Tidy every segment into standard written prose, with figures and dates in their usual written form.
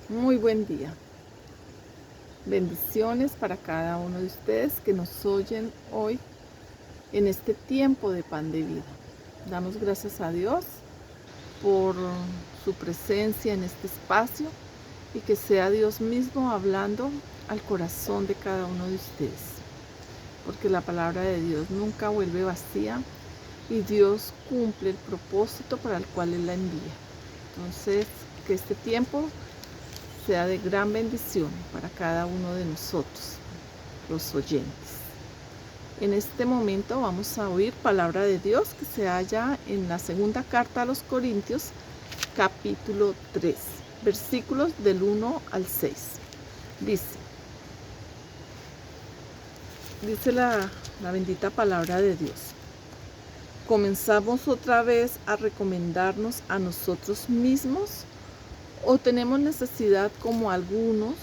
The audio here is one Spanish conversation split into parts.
Muy buen día. Bendiciones para cada uno de ustedes que nos oyen hoy en este tiempo de pan de vida. Damos gracias a Dios por su presencia en este espacio y que sea Dios mismo hablando al corazón de cada uno de ustedes. Porque la palabra de Dios nunca vuelve vacía y Dios cumple el propósito para el cual Él la envía. Entonces, que este tiempo sea de gran bendición para cada uno de nosotros, los oyentes. En este momento vamos a oír palabra de Dios que se halla en la segunda carta a los Corintios, capítulo 3, versículos del 1 al 6. Dice la bendita palabra de Dios. ¿Comenzamos otra vez a recomendarnos a nosotros mismos? ¿O tenemos necesidad, como algunos,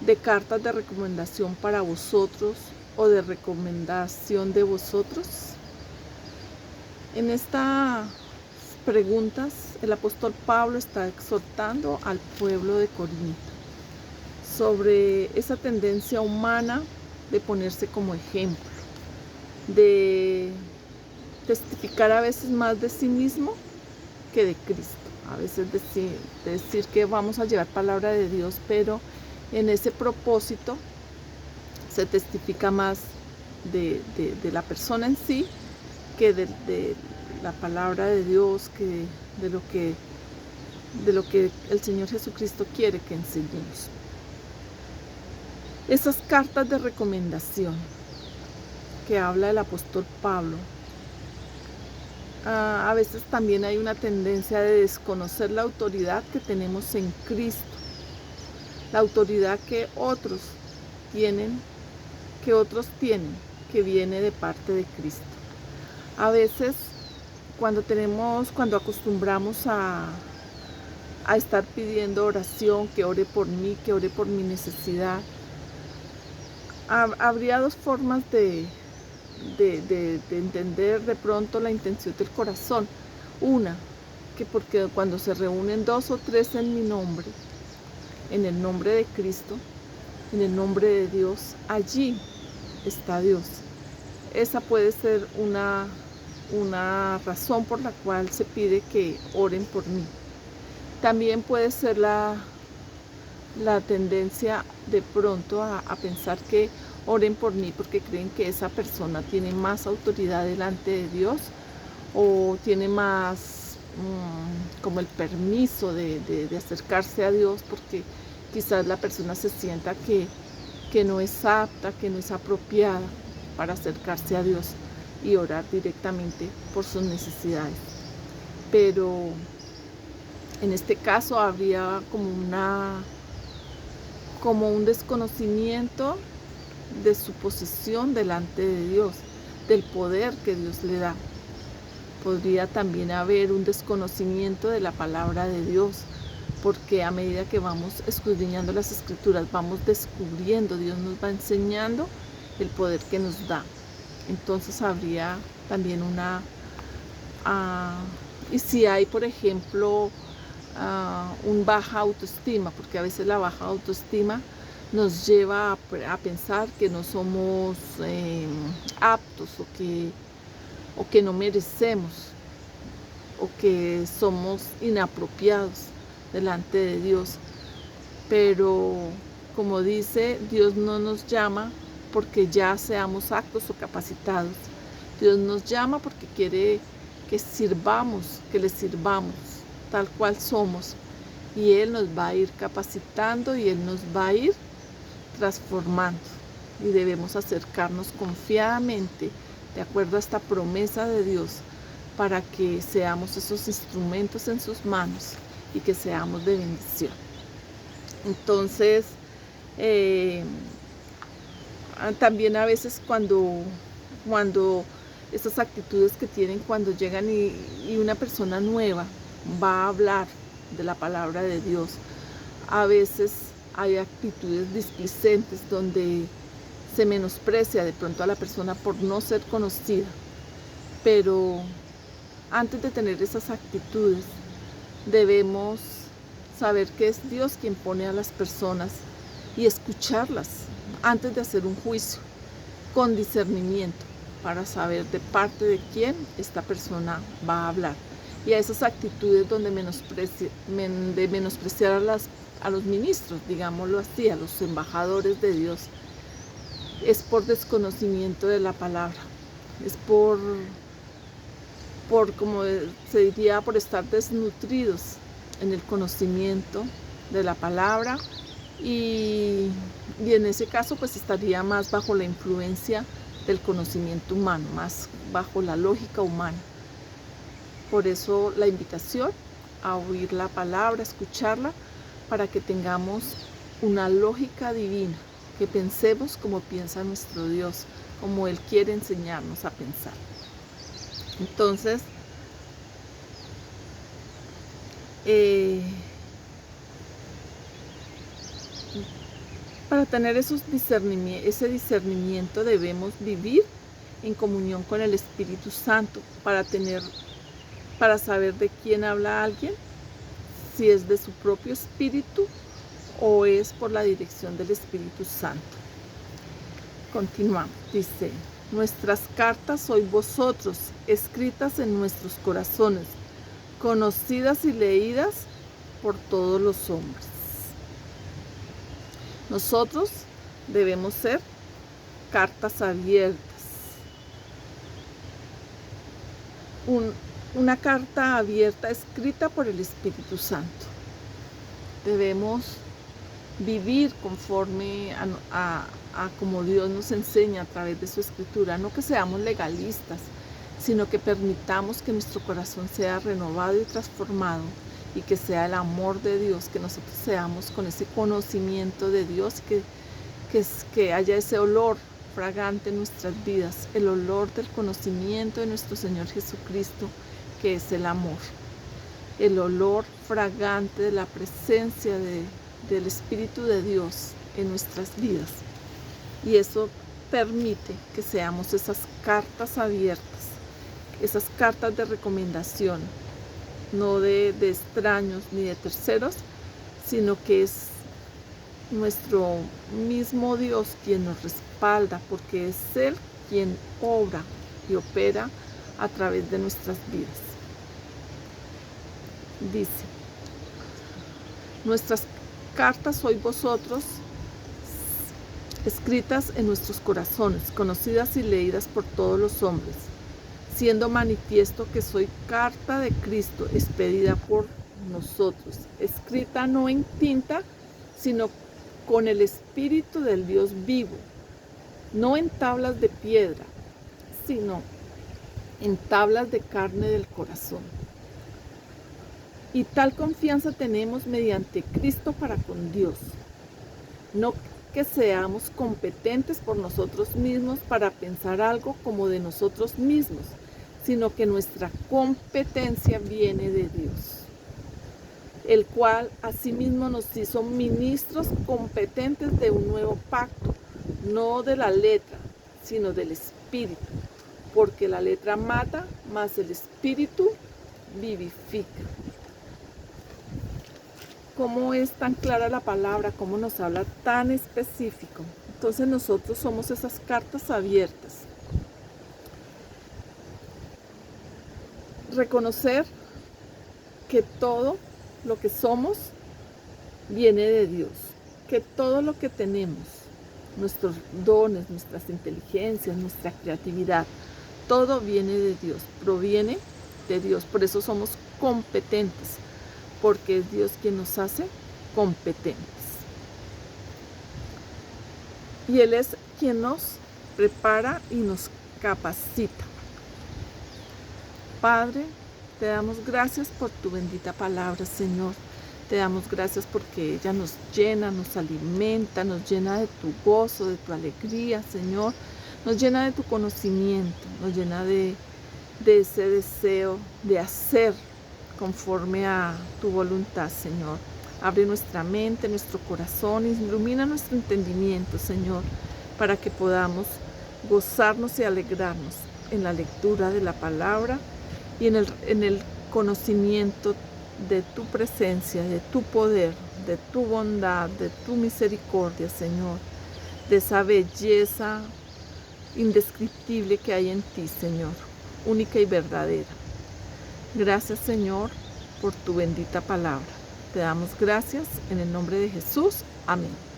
de cartas de recomendación para vosotros o de recomendación de vosotros? En estas preguntas, el apóstol Pablo está exhortando al pueblo de Corinto sobre esa tendencia humana de ponerse como ejemplo, de testificar a veces más de sí mismo que de Cristo. A veces decir que vamos a llevar palabra de Dios, pero en ese propósito se testifica más de la persona en sí que de la palabra de Dios, que de lo que el Señor Jesucristo quiere que enseñemos. Esas cartas de recomendación que habla el apóstol Pablo, a veces también hay una tendencia de desconocer la autoridad que tenemos en Cristo, la autoridad que otros tienen, que viene de parte de Cristo. A veces cuando acostumbramos a estar pidiendo oración, que ore por mí, que ore por mi necesidad, habría dos formas de entender de pronto la intención del corazón. Una, que porque cuando se reúnen 2 o 3 en mi nombre, en el nombre de Cristo, en el nombre de Dios, allí está Dios. Esa puede ser una razón por la cual se pide que oren por mí. También puede ser la tendencia de pronto a pensar que oren por mí porque creen que esa persona tiene más autoridad delante de Dios o tiene más como el permiso de acercarse a Dios, porque quizás la persona se sienta que no es apta, que no es apropiada para acercarse a Dios y orar directamente por sus necesidades. Pero en este caso habría como un desconocimiento de su posición delante de Dios, del poder que Dios le da. Podría también haber un desconocimiento de la palabra de Dios, porque a medida que vamos escudriñando las escrituras, vamos descubriendo, Dios nos va enseñando el poder que nos da. Entonces habría también y si hay, por ejemplo, un baja autoestima, porque a veces la baja autoestima nos lleva a pensar que no somos aptos o que no merecemos o que somos inapropiados delante de Dios. Pero como dice, Dios no nos llama porque ya seamos aptos o capacitados. Dios nos llama porque quiere que le sirvamos tal cual somos, y Él nos va a ir capacitando y Él nos va a ir transformando, y debemos acercarnos confiadamente de acuerdo a esta promesa de Dios para que seamos esos instrumentos en sus manos y que seamos de bendición. Entonces, también a veces cuando esas actitudes que tienen cuando llegan y una persona nueva va a hablar de la palabra de Dios, a veces hay actitudes displicentes donde se menosprecia de pronto a la persona por no ser conocida. Pero antes de tener esas actitudes debemos saber que es Dios quien pone a las personas y escucharlas antes de hacer un juicio, con discernimiento, para saber de parte de quién esta persona va a hablar. Y a esas actitudes donde de menospreciar a los ministros, digámoslo así, a los embajadores de Dios, es por desconocimiento de la palabra, es por como se diría, por estar desnutridos en el conocimiento de la palabra, y en ese caso pues estaría más bajo la influencia del conocimiento humano, más bajo la lógica humana. Por eso la invitación a oír la palabra, escucharla, para que tengamos una lógica divina, que pensemos como piensa nuestro Dios, como Él quiere enseñarnos a pensar. Entonces, para tener ese discernimiento debemos vivir en comunión con el Espíritu Santo, para saber de quién habla alguien, si es de su propio espíritu o es por la dirección del Espíritu Santo. Continuamos, dice: nuestras cartas sois vosotros, escritas en nuestros corazones, conocidas y leídas por todos los hombres. Nosotros debemos ser cartas abiertas. Una carta abierta escrita por el Espíritu Santo. Debemos vivir conforme a como Dios nos enseña a través de su escritura. No que seamos legalistas, sino que permitamos que nuestro corazón sea renovado y transformado, y que sea el amor de Dios, que nosotros seamos con ese conocimiento de Dios, que haya ese olor fragante en nuestras vidas, el olor del conocimiento de nuestro Señor Jesucristo, que es el amor, el olor fragante de la presencia del Espíritu de Dios en nuestras vidas. Y eso permite que seamos esas cartas abiertas, esas cartas de recomendación, no de extraños ni de terceros, sino que es nuestro mismo Dios quien nos respalda, porque es Él quien obra y opera a través de nuestras vidas. Dice: nuestras cartas sois vosotros, escritas en nuestros corazones, conocidas y leídas por todos los hombres, siendo manifiesto que soy carta de Cristo, expedida por nosotros, escrita no en tinta, sino con el Espíritu del Dios vivo, no en tablas de piedra, sino en tablas de carne del corazón. Y tal confianza tenemos mediante Cristo para con Dios. No que seamos competentes por nosotros mismos para pensar algo como de nosotros mismos, sino que nuestra competencia viene de Dios, el cual asimismo nos hizo ministros competentes de un nuevo pacto, no de la letra, sino del Espíritu, porque la letra mata, mas el Espíritu vivifica. ¿Cómo es tan clara la palabra? ¿Cómo nos habla tan específico? Entonces nosotros somos esas cartas abiertas. Reconocer que todo lo que somos viene de Dios, que todo lo que tenemos, nuestros dones, nuestras inteligencias, nuestra creatividad, todo viene de Dios, proviene de Dios. Por eso somos competentes, porque es Dios quien nos hace competentes. Y Él es quien nos prepara y nos capacita. Padre, te damos gracias por tu bendita palabra, Señor. Te damos gracias porque ella nos llena, nos alimenta, nos llena de tu gozo, de tu alegría, Señor. Nos llena de tu conocimiento, nos llena de ese deseo de hacer conforme a tu voluntad, Señor. Abre nuestra mente, nuestro corazón, ilumina nuestro entendimiento, Señor, para que podamos gozarnos y alegrarnos en la lectura de la palabra y en el conocimiento de tu presencia, de tu poder, de tu bondad, de tu misericordia, Señor, de esa belleza indescriptible que hay en ti, Señor, única y verdadera. Gracias, Señor, por tu bendita palabra. Te damos gracias en el nombre de Jesús. Amén.